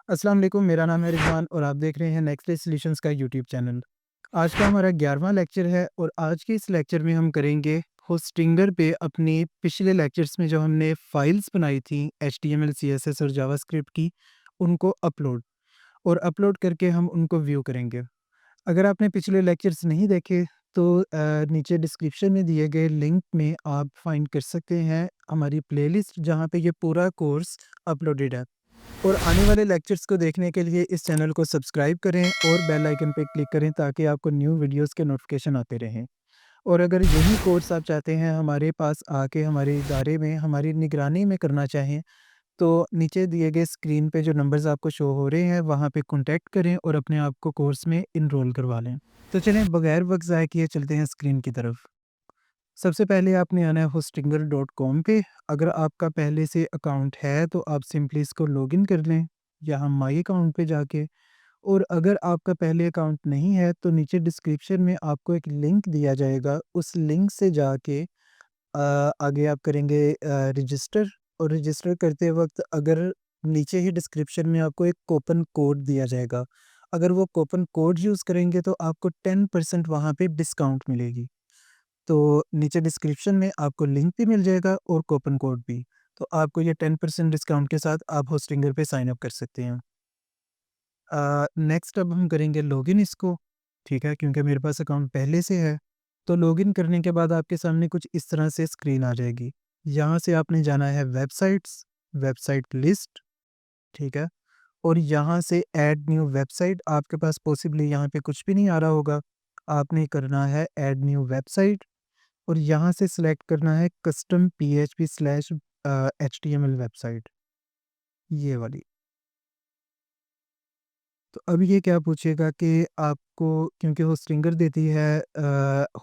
अस्सलाम वालेकुम, मेरा नाम है रिजवान और आप देख रहे हैं नेक्स्ट डे सॉल्यूशंस का यूट्यूब चैनल। आज का हमारा 11वां लेक्चर है और आज के इस लेक्चर में हम करेंगे होस्टिंगर पे अपनी पिछले लेक्चर्स में जो हमने फाइल्स बनाई थी एचटीएमएल, सीएसएस और जावास्क्रिप्ट की, उनको अपलोड और अपलोड करके हम उनको व्यू करेंगे। अगर आपने पिछले लेक्चर्स नहीं देखे तो नीचे डिस्क्रिप्शन में दिए गए लिंक में आप फाइंड कर सकते हैं हमारी प्लेलिस्ट जहाँ पे ये पूरा कोर्स अपलोडेड है। और आने वाले लेक्चर्स को देखने के लिए इस चैनल को सब्सक्राइब करें और बेल आइकन पे क्लिक करें ताकि आपको न्यू वीडियोस के नोटिफिकेशन आते रहें। और अगर यही कोर्स आप चाहते हैं हमारे पास आके हमारे इदारे में हमारी निगरानी में करना चाहें, तो नीचे दिए गए स्क्रीन पे जो नंबर्स आपको शो हो रहे हैं वहाँ पे कॉन्टैक्ट करें और अपने आप को कोर्स में इनरोल करवा लें। तो चलें बगैर वक्त ज़ाय किए चलते हैं स्क्रीन की तरफ। सबसे पहले आपने आना है होस्टिंगर.com पे। अगर आपका पहले से अकाउंट है तो आप सिंपली इसको लॉगिन कर लें यहाँ माई अकाउंट पे जाके। और अगर आपका पहले अकाउंट नहीं है तो नीचे डिस्क्रिप्शन में आपको एक लिंक दिया जाएगा, उस लिंक से जाके आगे आप करेंगे रजिस्टर। और रजिस्टर करते वक्त अगर नीचे ही डिस्क्रिप्शन में आपको एक कूपन कोड दिया जाएगा, अगर वो कूपन कोड यूज़ करेंगे तो आपको 10% वहाँ पे डिस्काउंट मिलेगी। तो नीचे डिस्क्रिप्शन में आपको लिंक भी मिल जाएगा और कूपन कोड भी। तो आपको ये 10% डिस्काउंट के साथ आप होस्टिंगर पे साइन अप कर सकते हैं। नेक्स्ट अब हम करेंगे लॉगिन इसको, ठीक है? क्योंकि मेरे पास अकाउंट पहले से है। तो लॉगिन करने के बाद आपके सामने कुछ इस तरह से स्क्रीन आ जाएगी। यहाँ से आपने जाना है वेबसाइट्स, वेबसाइट लिस्ट, ठीक है? और यहाँ से ऐड न्यू वेबसाइट, आपके पास पॉसिबली यहाँ पे कुछ भी नहीं आ रहा होगा। आपने करना है ऐड न्यू वेबसाइट और यहाँ से सिलेक्ट करना है custom PHP slash HTML website, ये वाली। तो अब ये क्या पूछेगा कि आपको, क्योंकि होस्टिंगर देती है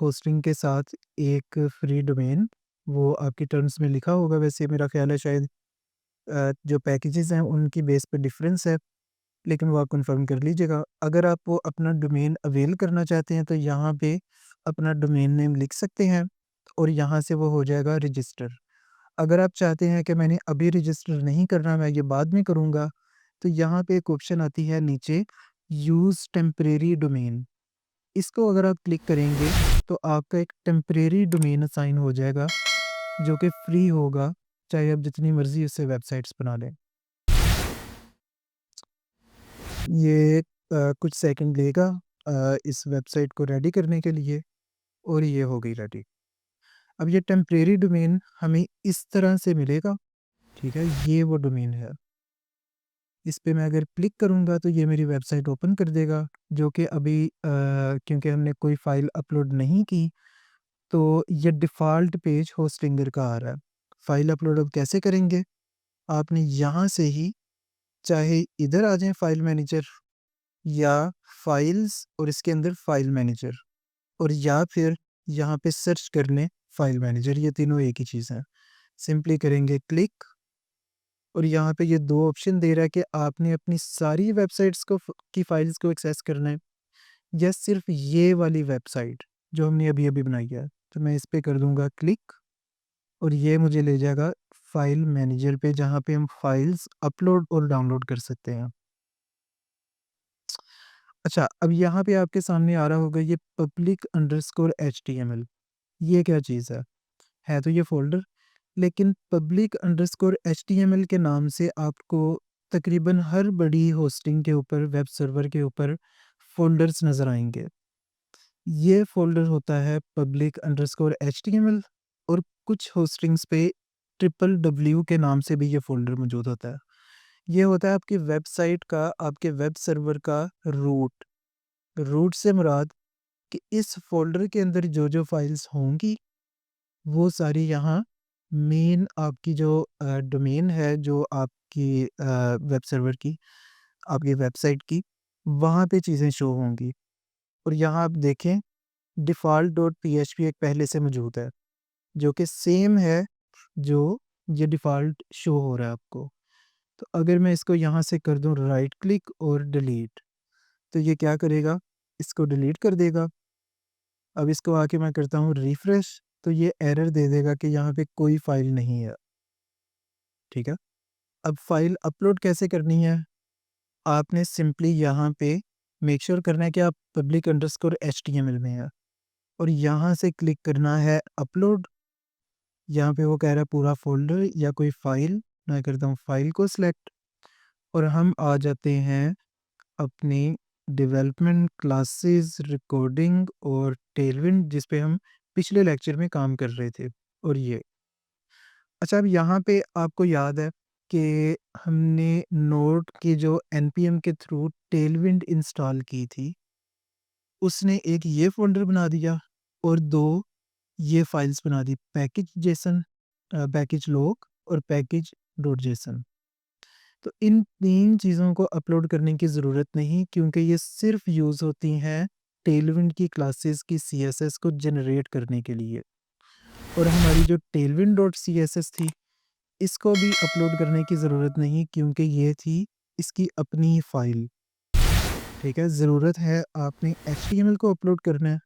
होस्टिंग के साथ एक फ्री डोमेन, वो आपकी टर्म्स में लिखा होगा वैसे मेरा ख्याल है शायद। जो पैकेजेस हैं उनकी बेस पे डिफरेंस है, लेकिन वो आप कंफर्म कर लीजिएगा। अगर आप वो अपना डोमेन अवेल करना चाहते हैं तो यहाँ पे अपना डोमेन नेम लिख सकते हैं और यहाँ से वो हो जाएगा रजिस्टर। अगर आप चाहते हैं कि मैंने अभी रजिस्टर नहीं करना, मैं ये बाद में करूँगा, तो यहाँ पे एक ऑप्शन आती है नीचे, यूज़ टेम्परेरी डोमेन। इसको अगर आप क्लिक करेंगे तो आपका एक टेम्परेरी डोमेन असाइन हो जाएगा जो कि फ्री होगा, चाहे आप जितनी मर्ज़ी उससे वेबसाइट्स बना लें। ये कुछ सेकंड लेगा इस वेबसाइट को रेडी करने के लिए और ये हो गई रेडी। अब ये टेम्परेरी डोमेन हमें इस तरह से मिलेगा, ठीक है? ये वो डोमेन है। इस पे मैं अगर क्लिक करूँगा तो ये मेरी वेबसाइट ओपन कर देगा, जो कि अभी क्योंकि हमने कोई फ़ाइल अपलोड नहीं की, तो ये डिफ़ॉल्ट पेज होस्टिंगर का आ रहा है। फ़ाइल अपलोड अब कैसे करेंगे? आपने यहाँ से ही चाहे इधर आ जाएँ फ़ाइल मैनेजर, या फ़ाइल्स और इसके अंदर फ़ाइल मैनेजर, और या फिर यहाँ पे सर्च कर लें फ़ाइल मैनेजर, ये तीनों एक ही चीज़ है। सिंपली करेंगे क्लिक और यहाँ पे ये 2 ऑप्शन दे रहा है कि आपने अपनी सारी वेबसाइट्स को की फाइल्स को एक्सेस करना है या सिर्फ ये वाली वेबसाइट जो हमने अभी-अभी बनाई है। तो मैं इस पे कर दूँगा क्लिक और ये मुझे ले जाएगा फाइल मैनेजर पे जहाँ पे हम फाइल्स अपलोड और डाउनलोड कर सकते हैं। अच्छा, अब यहाँ पे आपके सामने आ रहा होगा ये पब्लिक अंडरस्कोर एचटीएमएल, ये क्या चीज़ है? है तो ये फ़ोल्डर, लेकिन पब्लिक अंडरस्कोर एचटीएमएल के नाम से आपको तकरीबन हर बड़ी होस्टिंग के ऊपर, वेब सर्वर के ऊपर फ़ोल्डर्स नज़र आएँगे। ये फ़ोल्डर होता है पब्लिक अंडरस्कोर एचटीएमएल और कुछ होस्टिंग्स पे ट्रिपल डब्ल्यू के नाम से भी ये फ़ोल्डर मौजूद होता है। ये होता है आपकी वेबसाइट का, आपके वेब सर्वर का रूट। रूट से मुराद कि इस फ़ोल्डर के अंदर जो-जो फाइल्स होंगी वो सारी यहाँ मेन आपकी जो डोमेन है, जो आपकी वेब सर्वर की, आपकी वेबसाइट की, वहाँ पे चीज़ें शो होंगी। और यहाँ आप देखें डिफ़ॉल्ट डॉट पीएचपी एक पहले से मौजूद है, जो कि सेम है जो ये डिफ़ॉल्ट शो हो रहा है आपको। तो अगर मैं इसको यहाँ से कर दूँ राइट क्लिक और डिलीट, तो ये क्या करेगा? इसको डिलीट कर देगा। अब इसको आके मैं करता हूँ रिफ्रेश, तो ये एरर दे देगा कि यहाँ पे कोई फ़ाइल नहीं है, ठीक है? अब फ़ाइल अपलोड कैसे करनी है? आपने सिंपली यहाँ पे मेक श्योर करना है कि आप public_html में है और यहाँ से क्लिक करना है अपलोड। यहाँ पे वो कह रहा है पूरा फ़ोल्डर या कोई फ़ाइल, मैं करता हूँ फ़ाइल को सिलेक्ट और हम आ जाते हैं अपनी डेवलपमेंट क्लासेस, रिकॉर्डिंग और टेलविंड जिस पे हम पिछले लेक्चर में काम कर रहे थे। और ये अच्छा, अब यहाँ पे आपको याद है कि हमने नोड की जो npm के थ्रू टेलविंड इंस्टॉल की थी, उसने एक ये फ़ोल्डर बना दिया और 2 ये फाइल्स बना दी, पैकेज जेसन, पैकेज लॉग और पैकेज डॉट जेसन। तो इन 3 चीज़ों को अपलोड करने की ज़रूरत नहीं क्योंकि ये सिर्फ़ यूज़ होती हैं टेलविंड की क्लासेस की सीएसएस को जनरेट करने के लिए। और हमारी जो टेलविंड डॉट सीएसएस थी, इसको भी अपलोड करने की ज़रूरत नहीं क्योंकि ये थी इसकी अपनी ही फ़ाइल, ठीक है? ज़रूरत है आपने एचटीएमएल को अपलोड करना है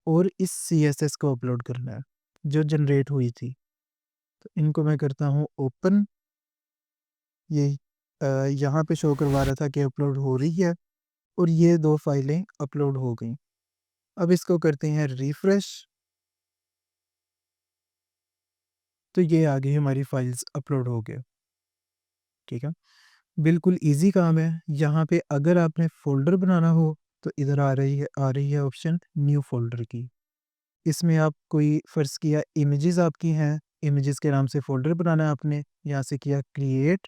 और इस सीएसएस को अपलोड करना है, जो जनरेट हुई थी। तो इनको मैं करता हूँ ओपन। ये यहाँ पे शो करवा रहा था कि अपलोड हो रही है और ये 2 फाइलें अपलोड हो गई। अब इसको करते हैं रिफ्रेश, तो ये आ गई हमारी फाइल्स अपलोड हो गए, ठीक है? बिल्कुल ईज़ी काम है। यहाँ पे अगर आपने फ़ोल्डर बनाना हो तो इधर आ रही है ऑप्शन न्यू फ़ोल्डर की। इसमें आप कोई फ़र्ज़ किया इमेजेस आपकी हैं, इमेजेस के नाम से फ़ोल्डर बनाना है आपने, यहाँ से किया क्रिएट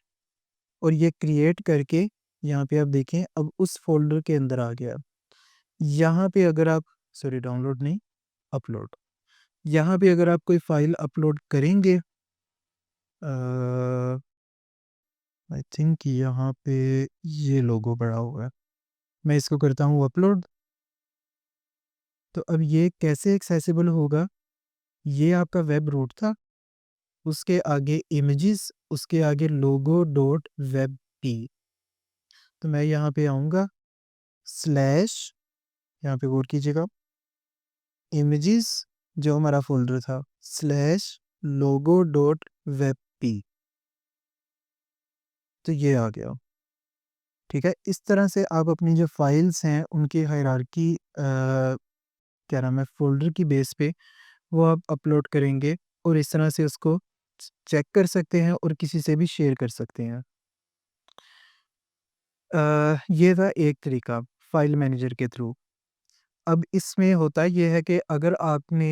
और ये क्रिएट करके यहाँ पे आप देखें अब उस फ़ोल्डर के अंदर आ गया। यहाँ पे अगर आप सॉरी डाउनलोड नहीं, अपलोड। यहाँ पे अगर आप कोई फ़ाइल अपलोड करेंगे आई थिंक यहाँ पे ये लोगो पड़ा हुआ है। मैं इसको करता हूँ अपलोड। तो अब ये कैसे एक्सेसिबल होगा? ये आपका वेब रूट था, उसके आगे इमेजेस, उसके आगे लोगो डॉट वेब पी। तो मैं यहाँ पे आऊँगा स्लैश, यहाँ पे गौर कीजिएगा, इमेजेस जो हमारा फ़ोल्डर था स्लैश लोगो डॉट वेब पी। तो ये आ गया, ठीक है? इस तरह से आप अपनी जो फाइल्स हैं उनकी हायरार्की क्या नाम है फ़ोल्डर की बेस पे वो आप अपलोड करेंगे और इस तरह से उसको चेक कर सकते हैं और किसी से भी शेयर कर सकते हैं। ये था एक तरीका फाइल मैनेजर के थ्रू। अब इसमें होता ये है कि अगर आपने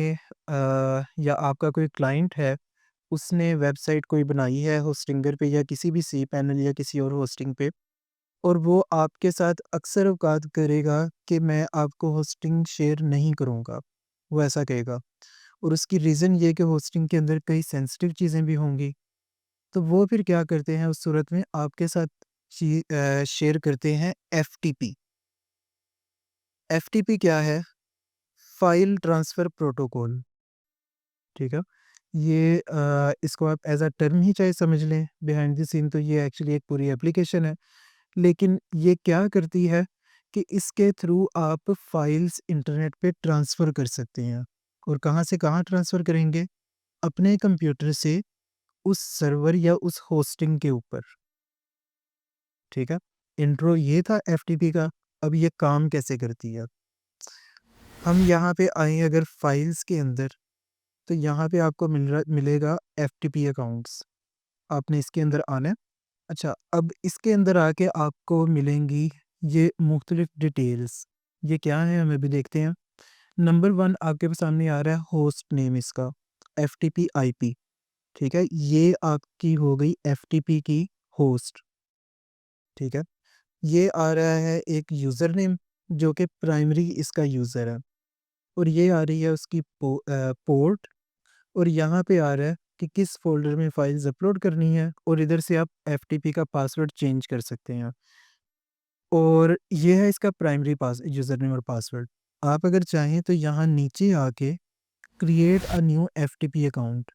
या आपका कोई क्लाइंट है, उसने वेबसाइट कोई बनाई है होस्टिंगर पे या किसी भी सी पैनल या किसी और होस्टिंग पे और वो आपके साथ अक्सर औकात करेगा कि मैं आपको होस्टिंग शेयर नहीं करूँगा, वो ऐसा कहेगा। और उसकी रीज़न ये है कि होस्टिंग के अंदर कई सेंसिटिव चीज़ें भी होंगी। तो वो फिर क्या करते हैं उस सूरत में आपके साथ शेयर करते हैं एफ़टीपी। एफ़टीपी क्या है? फ़ाइल ट्रांसफ़र प्रोटोकॉल, ठीक है? ये इसको आप एज़ अ टर्म ही चाहे समझ लें, बिहाइंड द सीन तो ये एक्चुअली एक पूरी एप्लीकेशन है। लेकिन ये क्या करती है कि इसके थ्रू आप फाइल्स इंटरनेट पे ट्रांसफ़र कर सकते हैं और कहाँ से कहाँ ट्रांसफ़र करेंगे? अपने कंप्यूटर से उस सर्वर या उस होस्टिंग के ऊपर, ठीक है? इंट्रो ये था एफ़टीपी का, अब ये काम कैसे करती है? हम यहाँ पे आएँ अगर फाइल्स के अंदर, तो यहाँ पे आपको मिलेगा एफ़टीपी अकाउंट्स, आपने इसके अंदर आना है। अच्छा, अब इसके अंदर आके आपको मिलेंगी ये मुख्तलिफ डिटेल्स। ये क्या है हम अभी देखते हैं। नंबर 1 आपके सामने आ रहा है होस्ट नेम इसका, एफ़टीपी आईपी, ठीक है? ये आपकी हो गई एफ़टीपी की होस्ट, ठीक है? ये आ रहा है एक यूज़र नेम जो कि प्राइमरी इसका यूज़र है और ये आ रही है उसकी पोर्ट और यहाँ पे आ रहा है कि किस फ़ोल्डर में फाइल्स अपलोड करनी है और इधर से आप एफ़टीपी का पासवर्ड चेंज कर सकते हैं। और ये है इसका प्राइमरी पास यूज़र नेम और पासवर्ड। आप अगर चाहें तो यहाँ नीचे आके create a new FTP account,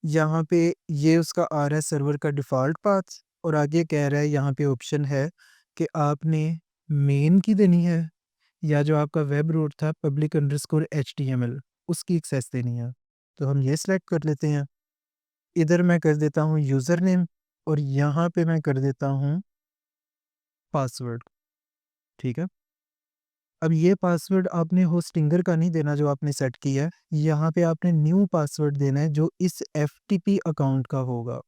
यहाँ पे ये उसका आ रहा है सर्वर का डिफ़ॉल्ट पाथ और आगे कह रहा है यहाँ पे ऑप्शन है कि आपने मेन की देनी है या जो आपका वेब रूट था public_html उसकी एक्सेस देनी है। तो हम ये सिलेक्ट कर लेते हैं। इधर मैं कर देता हूँ यूज़र नेम और यहाँ पे मैं कर देता हूँ पासवर्ड, ठीक है। अब ये पासवर्ड आपने होस्टिंगर का नहीं देना जो आपने सेट किया है, यहाँ पे आपने न्यू पासवर्ड देना है जो इस एफटीपी अकाउंट का होगा,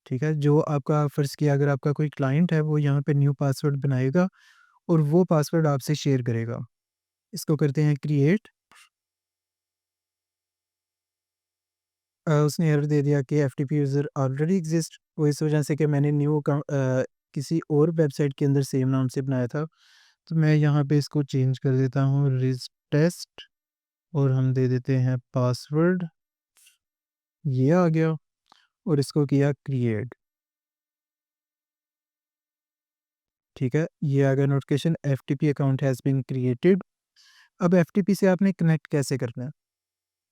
ठीक है। जो आपका फ़र्ज़ किया अगर आपका कोई क्लाइंट है वो यहाँ पे न्यू पासवर्ड बनाएगा और वो पासवर्ड आपसे शेयर करेगा। इसको करते हैं क्रिएट। उसने एरर दे दिया कि एफटीपी यूज़र ऑलरेडी एग्जिस्ट, वो इस वजह से कि मैंने न्यू अकाउंट किसी और वेबसाइट के अंदर सेम नाम से बनाया था। तो मैं यहाँ पे इसको चेंज कर देता हूँ रिज टेस्ट और हम दे देते हैं पासवर्ड, ये आ गया और इसको किया क्रिएट, ठीक है। ये आ गया notification FTP account has been created. अब एफटीपी से आपने कनेक्ट कैसे करना है?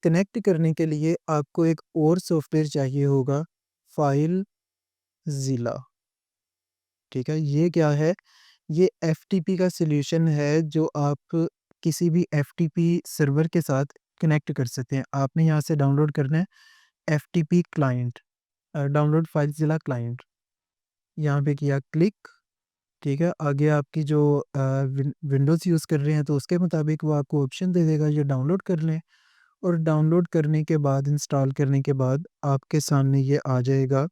कनेक्ट करने के लिए आपको एक और सॉफ्टवेयर चाहिए होगा, फाइल ज़िला, ठीक है। ये क्या है? ये एफटीपी का सॉल्यूशन है जो आप किसी भी एफटीपी सर्वर के साथ कनेक्ट कर सकते हैं। आपने यहाँ से डाउनलोड करना है एफटीपी क्लाइंट, डाउनलोड फाइलज़िला क्लाइंट, यहाँ पे किया क्लिक, ठीक है। आगे आपकी जो विंडोज़ यूज़ कर रहे हैं तो उसके मुताबिक वो आपको ऑप्शन दे देगा ये डाउनलोड कर लें और डाउनलोड करने के बाद इंस्टॉल करने के बाद आपके सामने ये आ जाएगा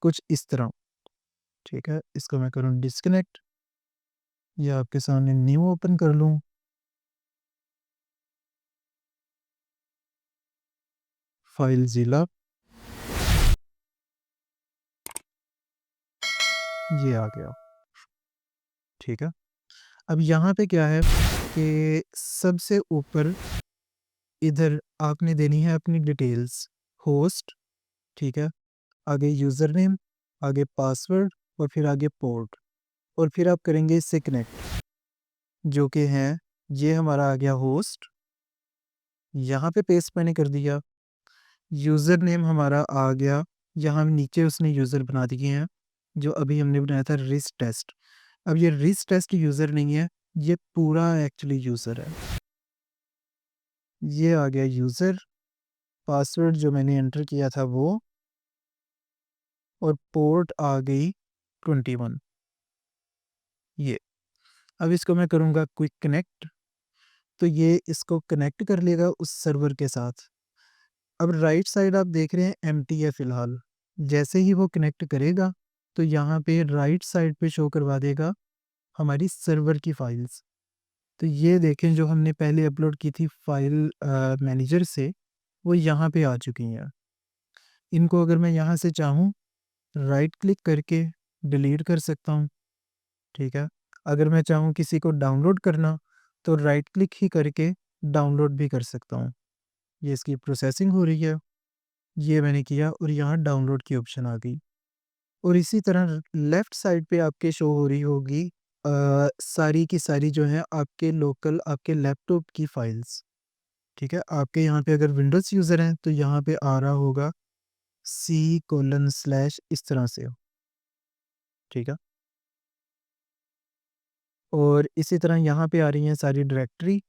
कुछ इस तरह, ठीक है। इसको मैं करूँ डिस्कनेक्ट, ये आपके सामने न्यू ओपन कर लूँ, फाइलज़िला, ये आ गया, ठीक है। अब यहाँ पे क्या है कि सबसे ऊपर इधर आपने देनी है अपनी डिटेल्स, होस्ट, ठीक है, आगे यूज़र नेम, आगे पासवर्ड और फिर आगे पोर्ट और फिर आप करेंगे इससे कनेक्ट, जो कि है ये हमारा आ गया होस्ट, यहाँ पे पेस्ट मैंने कर दिया। यूज़र नेम हमारा आ गया, यहाँ नीचे उसने यूज़र बना दिए हैं, जो अभी हमने बनाया था रिस टेस्ट। अब ये रिस टेस्ट यूज़र नहीं है, ये पूरा एक्चुअली यूज़र है। ये आ गया यूज़र, पासवर्ड जो मैंने एंटर किया था वो और पोर्ट आ गई 21, ये। अब इसको मैं करूँगा क्विक कनेक्ट, तो ये इसको कनेक्ट कर लेगा उस सर्वर के साथ। अब राइट साइड आप देख रहे हैं एम्प्टी है फ़िलहाल। जैसे ही वो कनेक्ट करेगा, तो यहाँ पे राइट साइड पे शो करवा देगा हमारी सर्वर की फ़ाइल्स। तो ये देखें जो हमने पहले अपलोड की थी फ़ाइल मैनेजर से, वो यहाँ पे आ चुकी हैं। इनको अगर मैं यहाँ से चाहूँ, राइट क्लिक करके डिलीट कर सकता हूँ, ठीक है। अगर मैं चाहूँ किसी को डाउनलोड करना, तो राइट क्लिक ही करके डाउनलोड भी कर सकता हूँ। ये इसकी प्रोसेसिंग हो रही है, ये मैंने किया और यहाँ डाउनलोड की ऑप्शन आ गई। और इसी तरह लेफ़्ट साइड पे आपके शो हो रही होगी सारी की सारी जो है आपके लोकल आपके लैपटॉप की फ़ाइल्स, ठीक है। आपके यहाँ पे अगर विंडोज़ यूज़र हैं, तो यहाँ पे आ रहा होगा C:/ इस तरह से, ठीक है। और इसी तरह यहाँ पे आ रही हैं सारी डायरेक्टरी,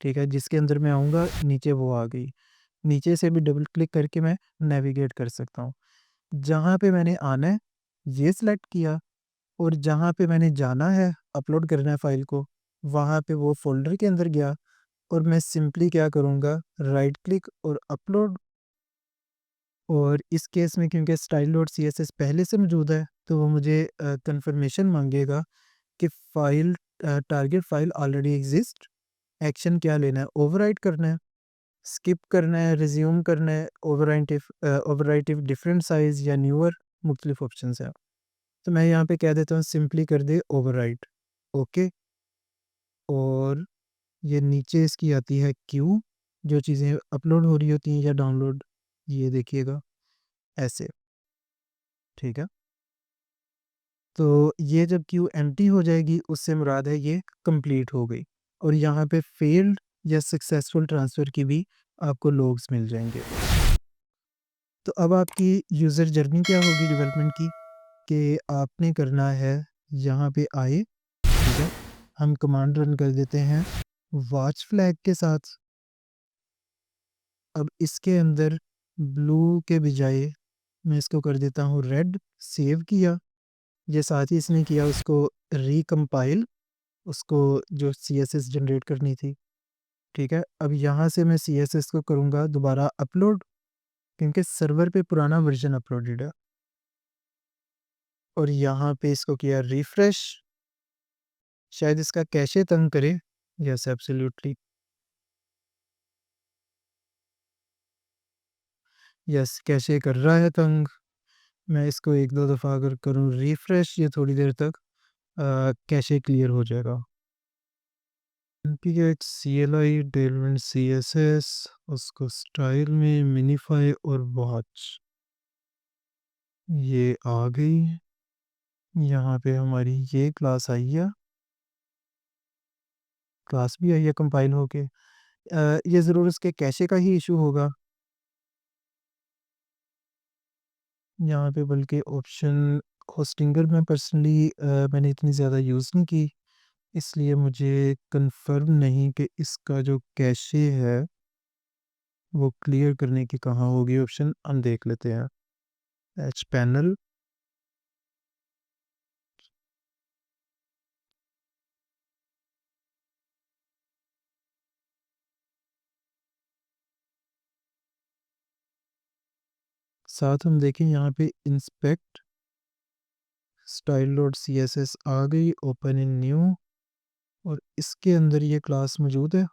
ठीक है, जिसके अंदर मैं आऊँगा नीचे वो आ गई। नीचे से भी डबल क्लिक करके मैं नेविगेट कर सकता हूँ। जहाँ पे मैंने आना है, ये सिलेक्ट किया और जहाँ पे मैंने जाना है, अपलोड करना है फ़ाइल को, वहाँ पे वो फ़ोल्डर के अंदर गया और मैं सिंपली क्या करूँगा, राइट क्लिक और अपलोड। और इस केस में क्योंकि style.css पहले से मौजूद है, तो वो मुझे कन्फर्मेशन माँगेगा कि target file already exist. Action क्या लेना है, ओवरराइट करना है, स्किप करना है, रिज़्यूम करना है, ओवरराइट इफ डिफरेंट साइज़ या न्यूअर, मुख्तलिफ ऑप्शंस हैं। तो मैं यहाँ पे कह देता हूँ सिंपली कर दे ओवरराइट, ओके। और ये नीचे इसकी आती है क्यू, जो चीज़ें अपलोड हो रही होती हैं या डाउनलोड, ये देखिएगा ऐसे, ठीक है। तो ये जब क्यू एम्प्टी हो जाएगी उससे मुराद है ये कंप्लीट हो गई और यहाँ पे फेल्ड या सक्सेसफुल ट्रांसफ़र की भी आपको लॉग्स मिल जाएँगे। तो अब आपकी यूज़र जर्नी क्या होगी डेवलपमेंट की, कि आपने करना है यहाँ पे आए, ठीक है। हम कमांड रन कर देते हैं वॉच फ्लैग के साथ। अब इसके अंदर ब्लू के बजाय मैं इसको कर देता हूँ रेड, सेव किया, ये साथ ही इसने किया उसको रिकम्पाइल, उसको जो सीएसएस जनरेट करनी थी, ठीक है? अब यहाँ से मैं सीएसएस को करूँगा दोबारा अपलोड, क्योंकि सर्वर पे पुराना वर्ज़न अपलोडेड है, और यहाँ पे इसको किया रिफ्रेश, शायद इसका कैशे तंग करे। यस, एब्सोल्युटली, यस, कैशे कर रहा है तंग। मैं इसको 1-2 दफ़ा अगर करूँ रिफ्रेश, ये थोड़ी देर तक कैशे क्लियर हो जाएगा। npx cli tailwind css, उसको स्टाइल में मिनीफाई और वॉच, ये आ गई। यहाँ पे हमारी ये क्लास आई है, क्लास भी आई है कंपाइल होके। ये ज़रूर इसके कैशे का ही इशू होगा यहाँ पे, बल्कि ऑप्शन होस्टिंगर में पर्सनली मैंने इतनी ज़्यादा यूज़ नहीं की, इसलिए मुझे कंफर्म नहीं कि इसका जो कैशे है वो क्लियर करने की कहाँ होगी ऑप्शन। हम देख लेते हैं। एच पैनल, साथ हम देखें यहाँ पे inspect style dot C S S आ गई, ओपन इन न्यू, और इसके अंदर ये क्लास मौजूद है।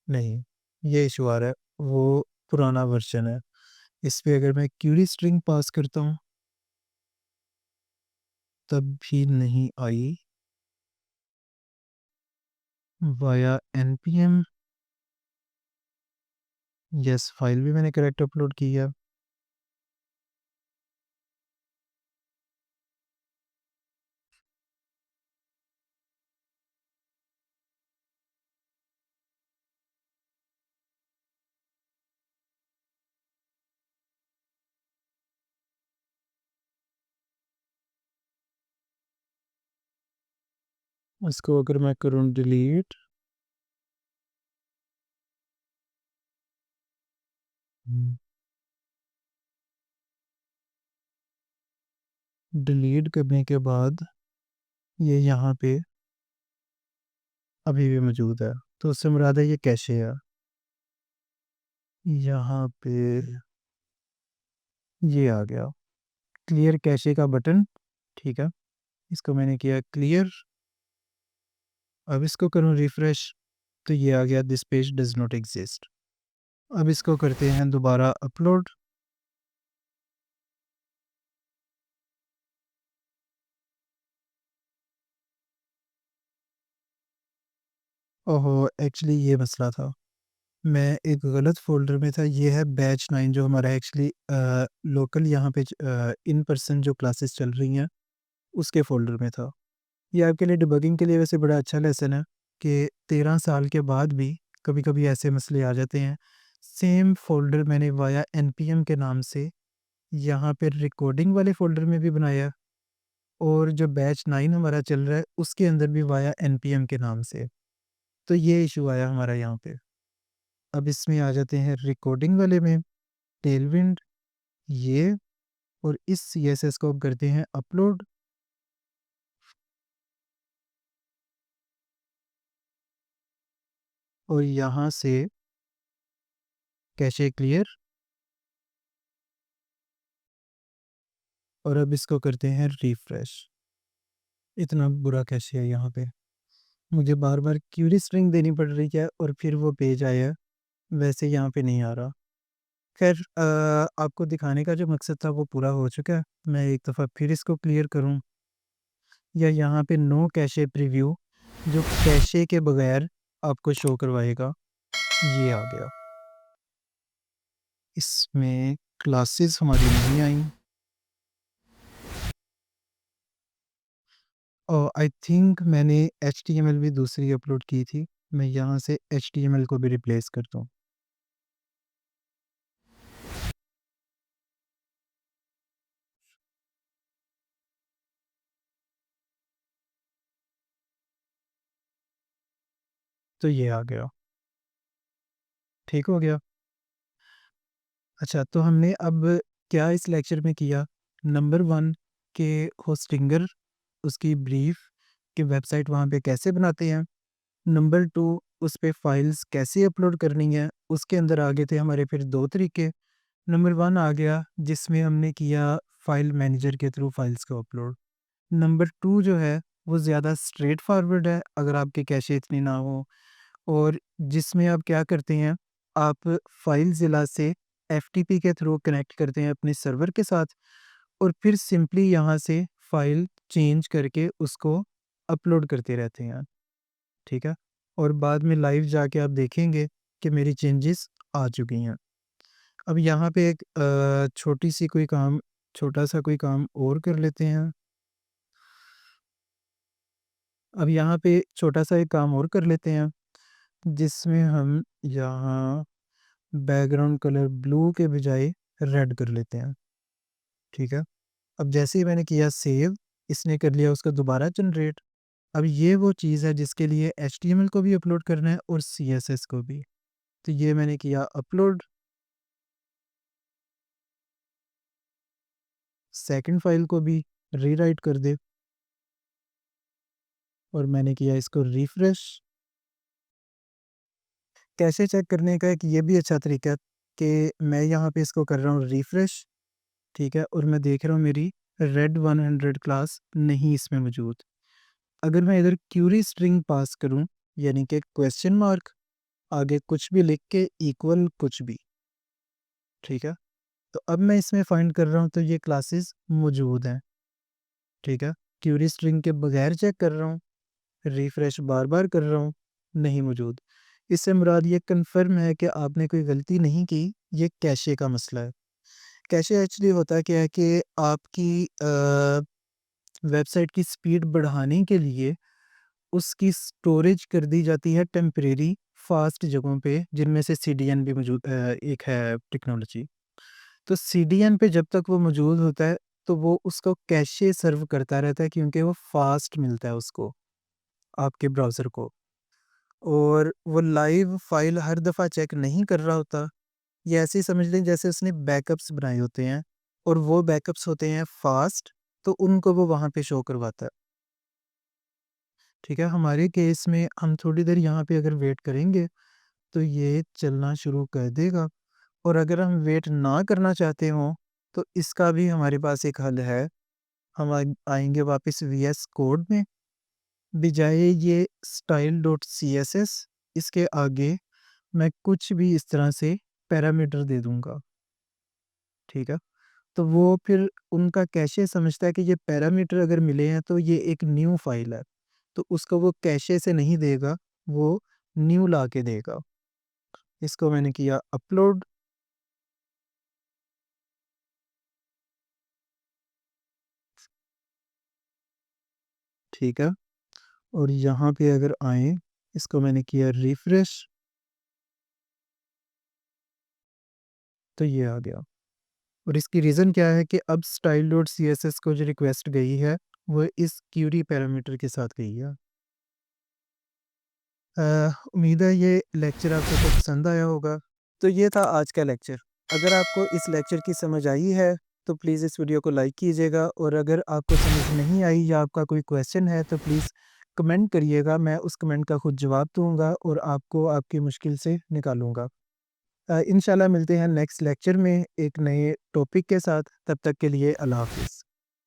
नहीं, ये इशू आ रहा है, वो पुराना वर्जन है। इस पे अगर मैं क्यूरी स्ट्रिंग पास करता हूँ तब भी नहीं आई वाया npm। यस, फाइल भी मैंने करेक्ट अपलोड की है। इसको अगर मैं करूँ डिलीट, डिलीट करने के बाद ये यहाँ पे अभी भी मौजूद है, तो उससे मुराद है ये कैशे है। यहाँ पे ये आ गया क्लियर कैशे का बटन, ठीक है? इसको मैंने किया क्लियर। अब इसको करूँ रिफ्रेश, तो ये आ गया this page does not exist. अब इसको करते हैं दोबारा अपलोड। ओहो, एक्चुअली ये मसला था, मैं एक गलत फ़ोल्डर में था। ये है बैच 9 जो हमारा एक्चुअली लोकल यहाँ पे इन पर्सन जो क्लासेस चल रही हैं उसके फ़ोल्डर में था। ये आपके लिए डिबगिंग के लिए वैसे बड़ा अच्छा लेसन है कि 13 साल के बाद भी कभी-कभी ऐसे मसले आ जाते हैं। सेम फ़ोल्डर मैंने वाया npm के नाम से यहाँ पे रिकॉर्डिंग वाले फ़ोल्डर में भी बनाया, और जो बैच 9 हमारा चल रहा है उसके अंदर भी वाया npm के नाम से। तो ये इशू आया हमारा यहाँ पे। अब इसमें आ जाते हैं रिकॉर्डिंग वाले में, टेलविंड, ये, और इस सीएसएस को अब करते हैं अपलोड। और यहाँ से कैशे क्लियर, और अब इसको करते हैं रिफ्रेश। इतना बुरा कैशे है यहाँ पे, मुझे बार बार क्यूरी स्ट्रिंग देनी पड़ रही है और फिर वो पेज आया, वैसे यहाँ पे नहीं आ रहा। खैर, आपको दिखाने का जो मकसद था वो पूरा हो चुका है। मैं एक दफ़ा फिर इसको क्लियर करूँ, या यहाँ पे नो कैशे प्रीव्यू जो कैशे के बगैर आपको शो करवाएगा, ये आ गया। इसमें क्लासेस हमारी नहीं आई, और आई थिंक मैंने एचटीएमएल भी दूसरी अपलोड की थी। मैं यहाँ से एचटीएमएल को भी रिप्लेस करता हूँ। तो ये आ गया, ठीक हो गया। अच्छा, तो हमने अब क्या इस लेक्चर में किया नंबर 1 के होस्टिंगर उसकी ब्रीफ कि वेबसाइट वहाँ पे कैसे बनाते हैं। नंबर 2 उस पे फाइल्स कैसे अपलोड करनी है, उसके अंदर आगे थे हमारे फिर 2 तरीके। नंबर 1 आ गया जिसमें हमने किया फाइल मैनेजर के थ्रू फाइल्स को अपलोड। नंबर 2 जो है वो ज़्यादा स्ट्रेट फॉरवर्ड है अगर आपके कैशे इतने ना हो, और जिसमें आप क्या करते हैं, आप फाइलज़िला से एफटीपी के थ्रू कनेक्ट करते हैं अपने सर्वर के साथ और फिर सिंपली यहाँ से फाइल चेंज करके उसको अपलोड करते रहते हैं, ठीक है? और बाद में लाइव जाके आप देखेंगे कि मेरी चेंजेस आ चुकी हैं। अब यहाँ पे एक छोटा-सा कोई काम और कर लेते हैं। अब यहाँ पे छोटा-सा एक काम और कर लेते हैं, जिसमें हम यहाँ बैकग्राउंड कलर ब्लू के बजाय रेड कर लेते हैं, ठीक है? अब जैसे ही मैंने किया सेव, इसने कर लिया उसका दोबारा जनरेट। अब ये वो चीज़ है जिसके लिए एचटीएमएल को भी अपलोड करना है और सीएसएस को भी। तो ये मैंने किया अपलोड, सेकंड फाइल को भी रीराइट कर दे और मैंने किया इसको रिफ्रेश। कैसे चेक करने का एक ये भी अच्छा तरीका है कि मैं यहाँ पे इसको कर रहा हूँ रिफ्रेश, ठीक है? और मैं देख रहा हूँ मेरी रेड 100 क्लास नहीं इसमें मौजूद। अगर मैं इधर क्यूरी स्ट्रिंग पास करूँ, यानी कि क्वेश्चन मार्क आगे कुछ भी लिख के इक्वल कुछ भी, ठीक है? तो अब मैं इसमें फाइंड कर रहा हूँ तो ये क्लासेस मौजूद हैं, ठीक है? क्यूरी स्ट्रिंग के बगैर चेक कर रहा हूँ, रिफ्रेश बार-बार कर रहा हूँ, नहीं मौजूद। इससे मुराद ये कन्फर्म है कि आपने कोई गलती नहीं की, ये कैशे का मसला है। कैशे एक्चुअली होता क्या है कि आपकी वेबसाइट की स्पीड बढ़ाने के लिए उसकी स्टोरेज कर दी जाती है टेम्परेरी फास्ट जगहों पे, जिनमें से सीडीएन भी एक है टेक्नोलॉजी। तो सीडीएन पे जब तक वो मौजूद होता है, तो वो उसको कैशे सर्व करता रहता है क्योंकि वो फास्ट मिलता है उसको, आपके ब्राउज़र को। और वो लाइव फ़ाइल हर दफ़ा चेक नहीं कर रहा होता। ये ऐसे ही समझ लें जैसे उसने बैकअप्स बनाए होते हैं और वो बैकअप्स होते हैं फास्ट, तो उनको वो वहाँ पे शो करवाता है। ठीक है? हमारे केस में हम थोड़ी देर यहाँ पे अगर वेट करेंगे, तो ये चलना शुरू कर देगा, और अगर हम वेट ना करना चाहते हों, तो इसका भी हमारे पास एक हल है। हम आएँगे वापस वीएस कोड में, बजाय ये स्टाइल डॉट सीएसएस इसके आगे मैं कुछ भी इस तरह से पैरामीटर दे दूँगा, ठीक है? तो वो फिर उनका कैशे समझता है कि ये पैरामीटर अगर मिले हैं तो ये एक न्यू फ़ाइल है, तो उसको वो कैशे से नहीं देगा, वो न्यू ला के देगा। इसको मैंने किया अपलोड, ठीक है? और यहाँ पे अगर आएँ, इसको मैंने किया रिफ्रेश, तो ये आ गया। और इसकी रीज़न क्या है कि अब स्टाइल डॉट सीएसएस को जो रिक्वेस्ट गई है, वो इस क्यूरी पैरामीटर के साथ गई है। उम्मीद है ये लेक्चर आप सबको पसंद आया होगा। तो ये था आज का लेक्चर। अगर आपको इस लेक्चर की समझ आई है, तो प्लीज़ इस वीडियो को लाइक कीजिएगा, और अगर आपको समझ नहीं आई या आपका कोई क्वेश्चन है तो प्लीज़ कमेंट करिएगा। मैं उस कमेंट का खुद जवाब दूँगा और आपको आपकी मुश्किल से निकालूँगा। इंशाल्लाह मिलते हैं नेक्स्ट लेक्चर में एक नए टॉपिक के साथ। तब तक के लिए अल्लाह हाफ़िज़।